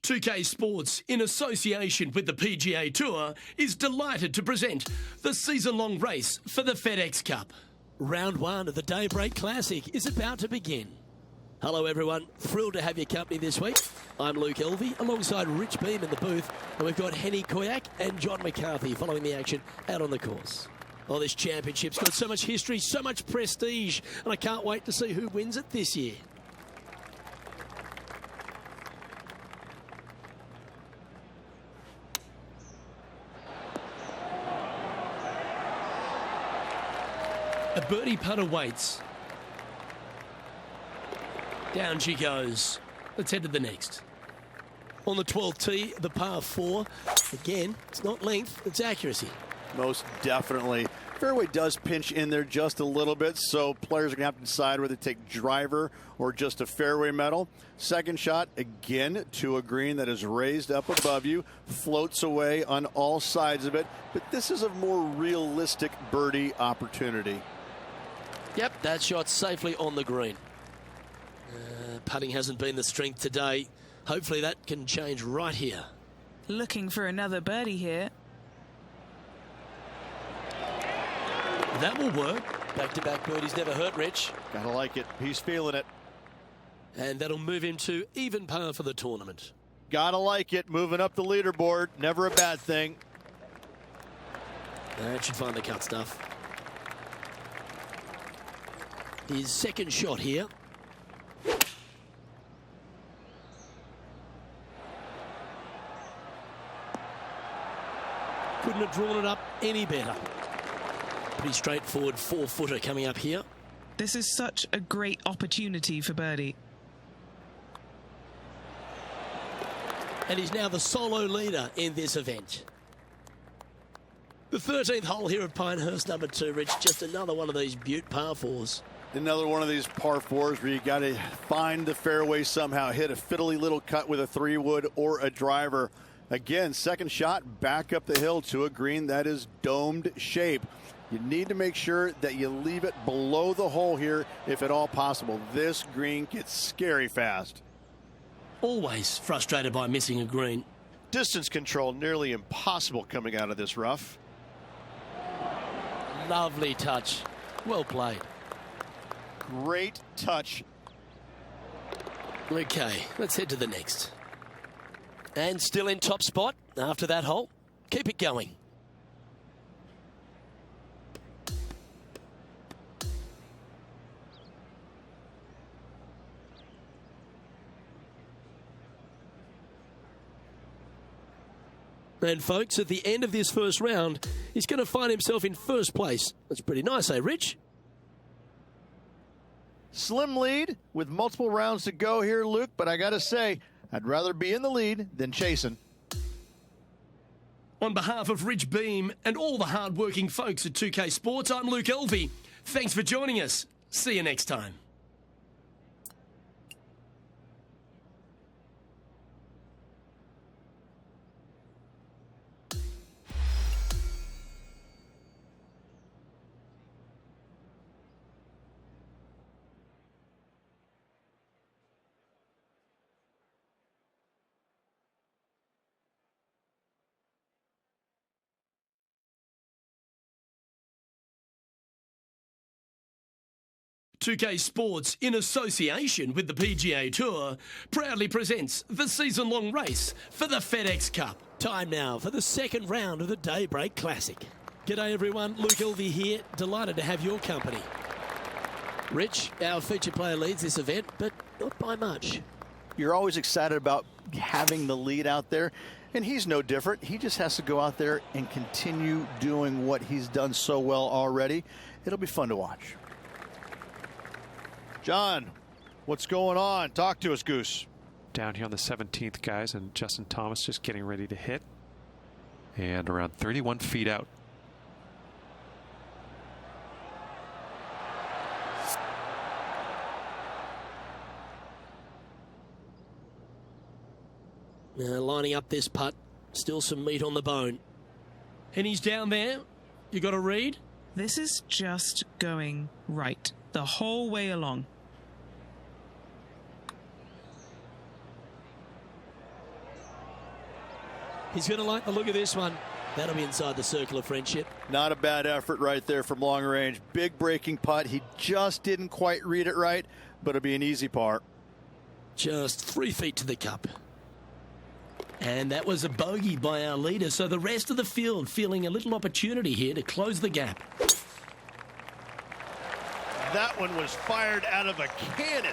2K Sports, in association with the PGA Tour, is delighted to present the season-long race for the FedEx Cup. Round one of the Daybreak Classic is about to begin. Hello everyone, thrilled to have your company this week. I'm Luke Elvey, alongside Rich Beam in the booth, and we've got Henny Koyak and John McCarthy following the action out on the course. Oh, this championship's got so much history, so much prestige, and I can't wait to see who wins it this year. A birdie putt awaits. Down she goes. Let's head to the next. On the 12th tee, the par 4. Again, it's not length, it's accuracy. Most definitely. Fairway does pinch in there just a little bit, so players are going to have to decide whether to take driver or just a fairway metal. Second shot, again, to a green that is raised up above you, floats away on all sides of it, but this is a more realistic birdie opportunity. Yep, that shot safely on the green. Putting hasn't been the strength today. Hopefully that can change right here. Looking for another birdie here. That will work. Back-to-back birdies never hurt, Rich. Gotta like it. He's feeling it. And that'll move him to even par for the tournament. Gotta like it. Moving up the leaderboard. Never a bad thing. That should find the cut stuff. His second shot here. Couldn't have drawn it up any better. Pretty straightforward 4-footer coming up here. This is such a great opportunity for birdie. And he's now the solo leader in this event. The 13th hole here at Pinehurst, number 2, Rich. Just another one of these beaut par 4s. Another one of these par 4s where you got to find the fairway somehow, hit a fiddly little cut with a 3-wood or a driver. Again, second shot back up the hill to a green that is domed shape. You need to make sure that you leave it below the hole here if at all possible. This green gets scary fast. Always frustrated by missing a green. Distance control nearly impossible coming out of this rough. Lovely touch. Well played. Great touch. Okay, let's head to the next. And still in top spot after that hole. Keep it going. And folks, at the end of this first round, he's going to find himself in first place. That's pretty nice, eh, Rich? Slim lead with multiple rounds to go here, Luke, but I got to say, I'd rather be in the lead than chasing. On behalf of Rich Beam and all the hard-working folks at 2K Sports, I'm Luke Elvey. Thanks for joining us. See you next time. .2K Sports, in association with the PGA Tour, proudly presents the season-long race for the FedEx Cup. Time now for the second round of the Daybreak Classic. G'day everyone, Luke Elvey here, delighted to have your company. Rich, our featured player leads this event, but not by much. You're always excited about having the lead out there, and he's no different. He just has to go out there and continue doing what he's done so well already. It'll be fun to watch. John, what's going on? Talk to us, Goose. Down here on the 17th, guys, and Justin Thomas just getting ready to hit. And around 31 feet out. Now lining up this putt, still some meat on the bone. And he's down there. You got a read? This is just going right the whole way along. He's going to like the look of this one. That'll be inside the circle of friendship. Not a bad effort right there from long range. Big breaking putt. He just didn't quite read it right, but it'll be an easy par. Just 3 feet to the cup. And that was a bogey by our leader, so the rest of the field feeling a little opportunity here to close the gap. That one was fired out of a cannon.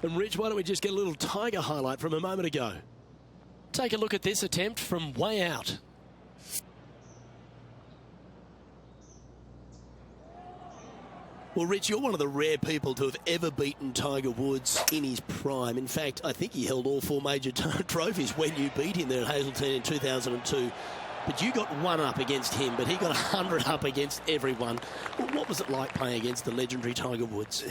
And Rich, why don't we just get a little Tiger highlight from a moment ago? Take a look at this attempt from way out. Well, Rich, you're one of the rare people to have ever beaten Tiger Woods in his prime. In fact, I think he held all 4 major trophies when you beat him there at Hazeltine in 2002. But you got 1 up against him, but he got 100 up against everyone. Well, what was it like playing against the legendary Tiger Woods?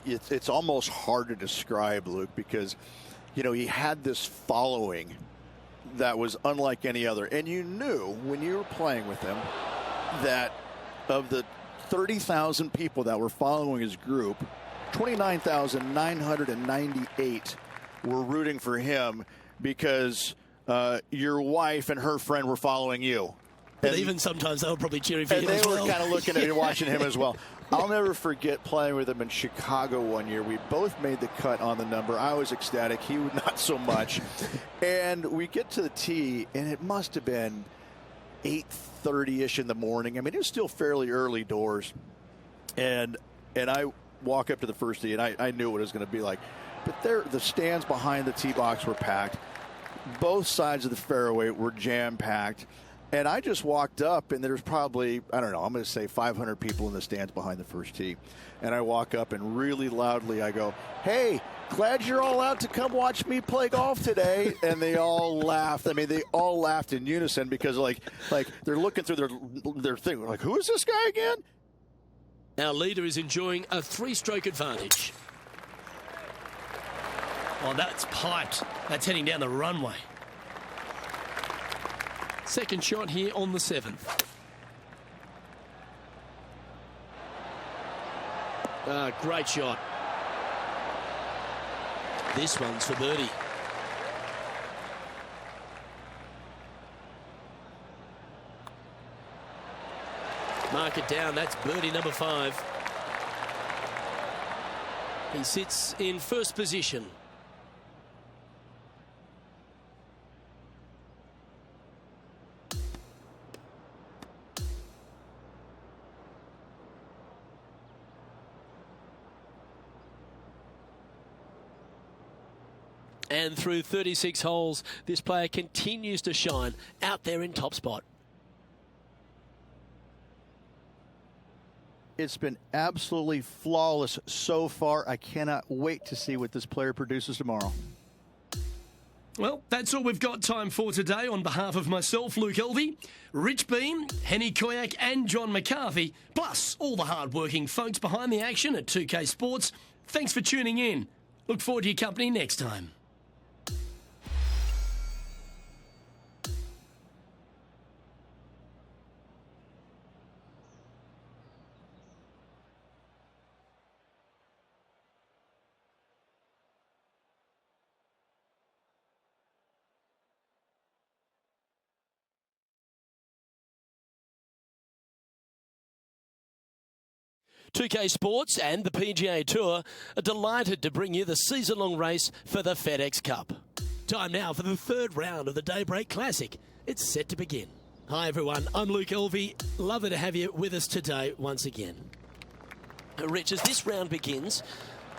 It's almost hard to describe, Luke, because, you know, he had this following that was unlike any other. And you knew when you were playing with him that of the 30,000 people that were following his group, 29,998 were rooting for him because your wife and her friend were following you. But and even sometimes they were probably cheering for him they as well. were kind of looking at you, watching him as well. I'll never forget playing with him in Chicago one year. We both made the cut on the number. I was ecstatic. He would not so much. And we get to the tee, and it must have been 8:30-ish in the morning. I mean, it was still fairly early doors. And I walk up to the first tee, and I knew what it was going to be like. But the stands behind the tee box were packed. Both sides of the fairway were jam-packed. And I just walked up, and there's probably, I don't know, I'm going to say 500 people in the stands behind the first tee. And I walk up, and really loudly I go, "Hey, glad you're all out to come watch me play golf today." And they all laughed. I mean, they all laughed in unison because, like they're looking through their thing. Like, who is this guy again? Our leader is enjoying a 3-stroke advantage. Oh, that's piped. That's heading down the runway. Second shot here on the 7th. Great shot. This one's for birdie. Mark it down. That's birdie number 5. He sits in first position. And through 36 holes, this player continues to shine out there in top spot. It's been absolutely flawless so far. I cannot wait to see what this player produces tomorrow. Well, that's all we've got time for today. On behalf of myself, Luke Elvey, Rich Beam, Henny Koyak and John McCarthy, plus all the hard-working folks behind the action at 2K Sports, thanks for tuning in. Look forward to your company next time. .2K Sports and the PGA Tour are delighted to bring you the season-long race for the FedEx Cup. Time now for the 3rd round of the Daybreak Classic. It's set to begin. Hi everyone, I'm Luke Elvey. Lovely to have you with us today once again. Rich, as this round begins,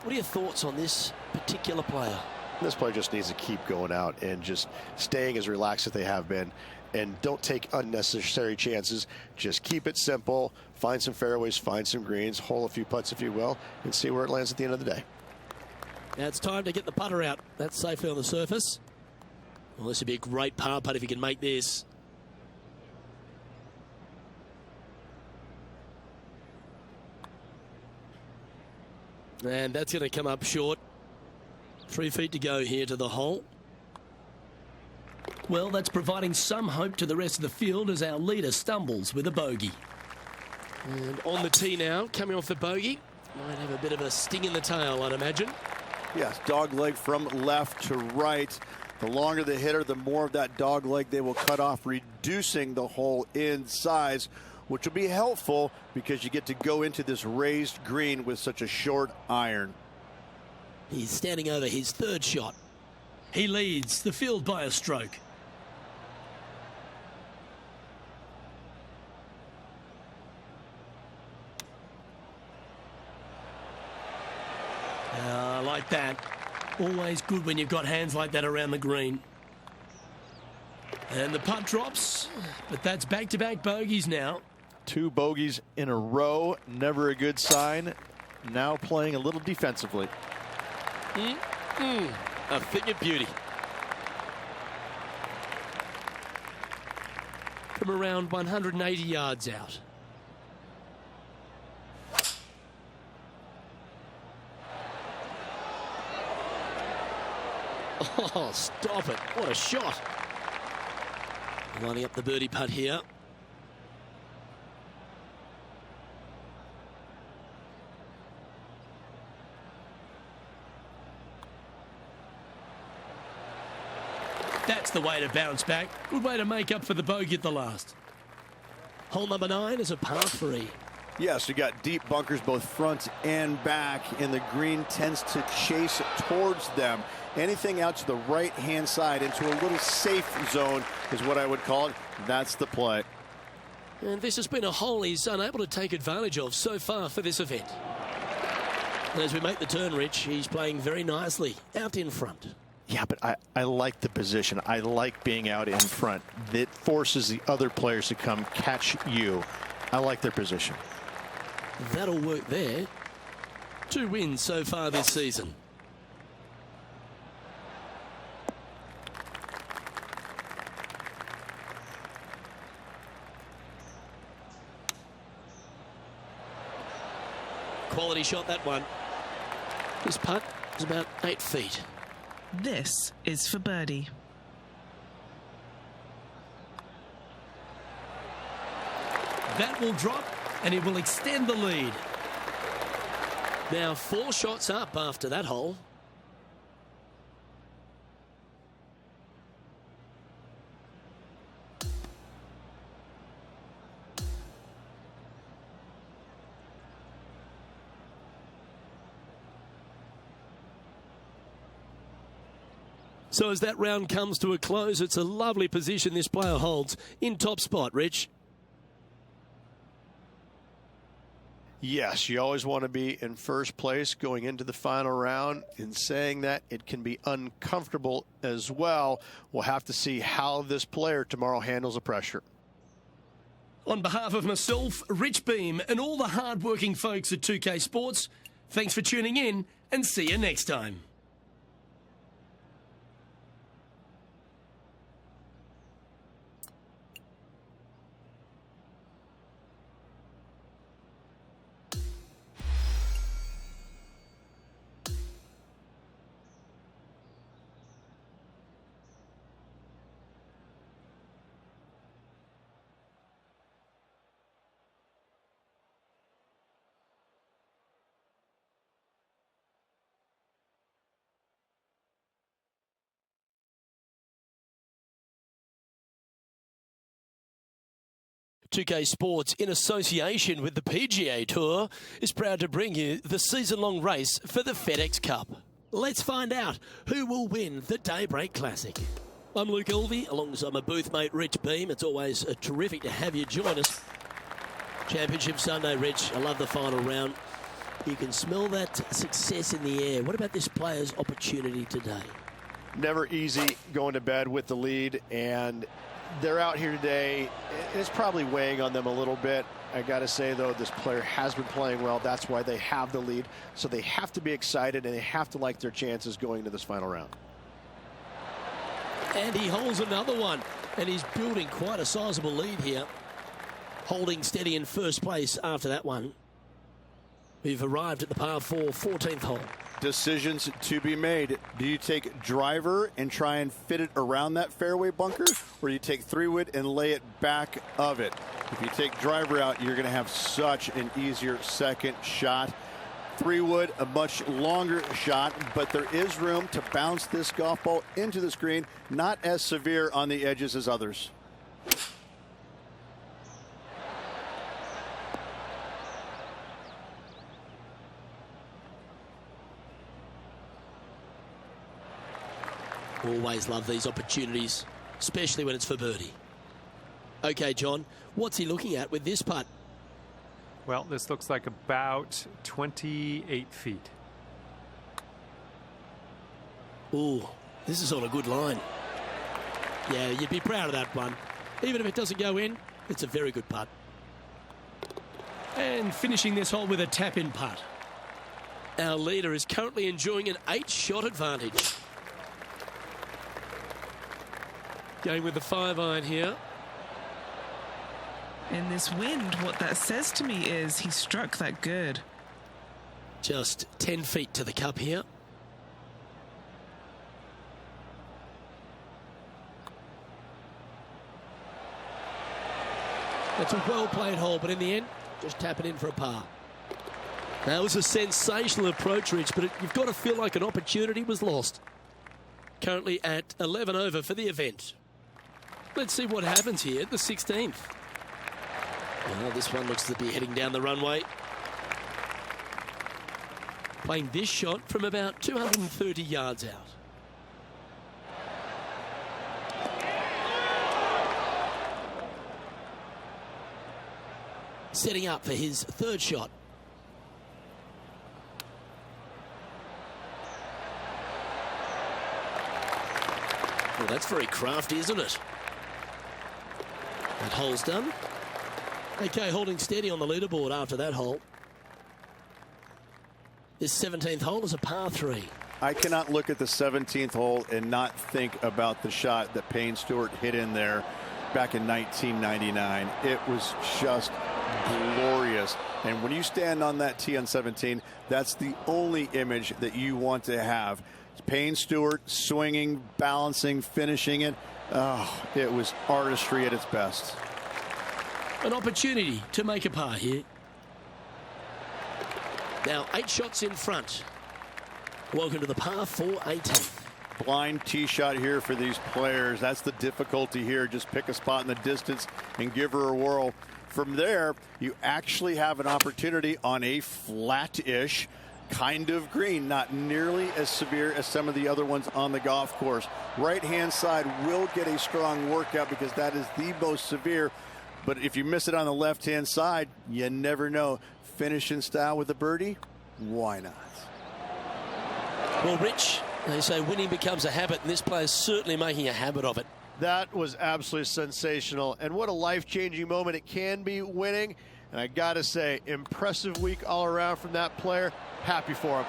what are your thoughts on this particular player? This player just needs to keep going out and just staying as relaxed as they have been. And don't take unnecessary chances. Just keep it simple. Find some fairways, find some greens, hole a few putts if you will, and see where it lands at the end of the day. Now it's time to get the putter out. That's safely on the surface. Well, this would be a great par putt if you can make this. And that's going to come up short. 3 feet to go here to the hole. Well, that's providing some hope to the rest of the field as our leader stumbles with a bogey. And on the tee now, coming off the bogey. Might have a bit of a sting in the tail, I'd imagine. Yes, dog leg from left to right. The longer the hitter, the more of that dog leg they will cut off, reducing the hole in size, which will be helpful because you get to go into this raised green with such a short iron. He's standing over his third shot. He leads the field by a stroke. Like that. Always good when you've got hands like that around the green. And the putt drops, but that's back-to-back bogeys now. 2 bogeys in a row, never a good sign. Now playing a little defensively. A thing of beauty. From around 180 yards out. Oh, stop it. What a shot. Lining up the birdie putt here. That's the way to bounce back. Good way to make up for the bogey at the last. Hole number 9 is a par 3. Yes, you got deep bunkers both front and back, and the green tends to chase towards them. Anything out to the right-hand side into a little safe zone is what I would call it. That's the play. And this has been a hole he's unable to take advantage of so far for this event. And as we make the turn, Rich, he's playing very nicely out in front. Yeah, but I like the position. I like being out in front. It forces the other players to come catch you. I like their position. That'll work there. 2 wins so far this season. Quality shot, that one. This putt is about 8 feet. This is for birdie. That will drop, and it will extend the lead. Now 4 shots up after that hole. So as that round comes to a close, it's a lovely position this player holds in top spot, Rich. Yes, you always want to be in first place going into the final round. In saying that, it can be uncomfortable as well. We'll have to see how this player tomorrow handles the pressure. On behalf of myself, Rich Beam, and all the hard-working folks at 2K Sports, thanks for tuning in, and see you next time. .2K Sports, in association with the PGA Tour, is proud to bring you the season-long race for the FedEx Cup. Let's find out who will win the Daybreak Classic. I'm Luke Elvey, alongside my booth mate Rich Beam. It's always terrific to have you join us. Championship Sunday, Rich. I love the final round. You can smell that success in the air. What about this player's opportunity today? Never easy going to bed with the lead, and they're out here today. It's probably weighing on them a little bit. I got to say, though, this player has been playing well. That's why they have the lead. So they have to be excited, and they have to like their chances going into this final round. And he holds another one. And he's building quite a sizable lead here. Holding steady in first place after that one. We've arrived at the par 4 14th hole. Decisions to be made. Do you take driver and try and fit it around that fairway bunker, or do you take 3-wood and lay it back of it? If you take driver out, you're going to have such an easier second shot. 3-wood, a much longer shot, but there is room to bounce this golf ball into the screen, not as severe on the edges as others. Always love these opportunities, especially when it's for birdie. Okay, John, what's he looking at with this putt? Well, this looks like about 28 feet. Ooh, this is on a good line. Yeah, you'd be proud of that one. Even if it doesn't go in, it's a very good putt. And finishing this hole with a tap-in putt. Our leader is currently enjoying an 8-shot advantage. Going with the 5-iron here. In this wind, what that says to me is he struck that good. Just 10 feet to the cup here. It's a well-played hole, but in the end, just tap it in for a par. That was a sensational approach, Rich, but you've got to feel like an opportunity was lost. Currently at 11 over for the event. Let's see what happens here at the 16th. Well, this one looks to be heading down the runway. Playing this shot from about 230 yards out. Setting up for his 3rd shot. Well, that's very crafty, isn't it? That hole's done. Okay, holding steady on the leaderboard after that hole. This 17th hole is a par 3. I cannot look at the 17th hole and not think about the shot that Payne Stewart hit in there back in 1999. It was just glorious. And when you stand on that tee on 17, that's the only image that you want to have. Payne Stewart swinging, balancing, finishing it. Oh, it was artistry at its best. An opportunity to make a par here. Now 8 shots in front. Welcome to the par 4 18th. Blind tee shot here for these players. That's the difficulty here. Just pick a spot in the distance and give her a whirl. From there, you actually have an opportunity on a flat-ish kind of green, not nearly as severe as some of the other ones on the golf course. Right-hand side will get a strong workout because that is the most severe. But if you miss it on the left-hand side, you never know. Finish in style with a birdie? Why not? Well, Rich, they say winning becomes a habit, and this player's certainly making a habit of it. That was absolutely sensational, and what a life-changing moment it can be winning. And I got to say, impressive week all around from that player. Happy for him.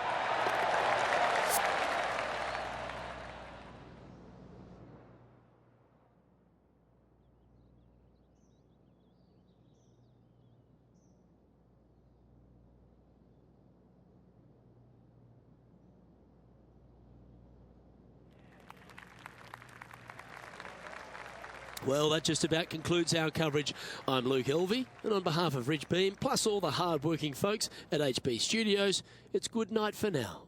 Well, that just about concludes our coverage. I'm Luke Elvey, and on behalf of Rich Beam, plus all the hard-working folks at HB Studios, it's good night for now.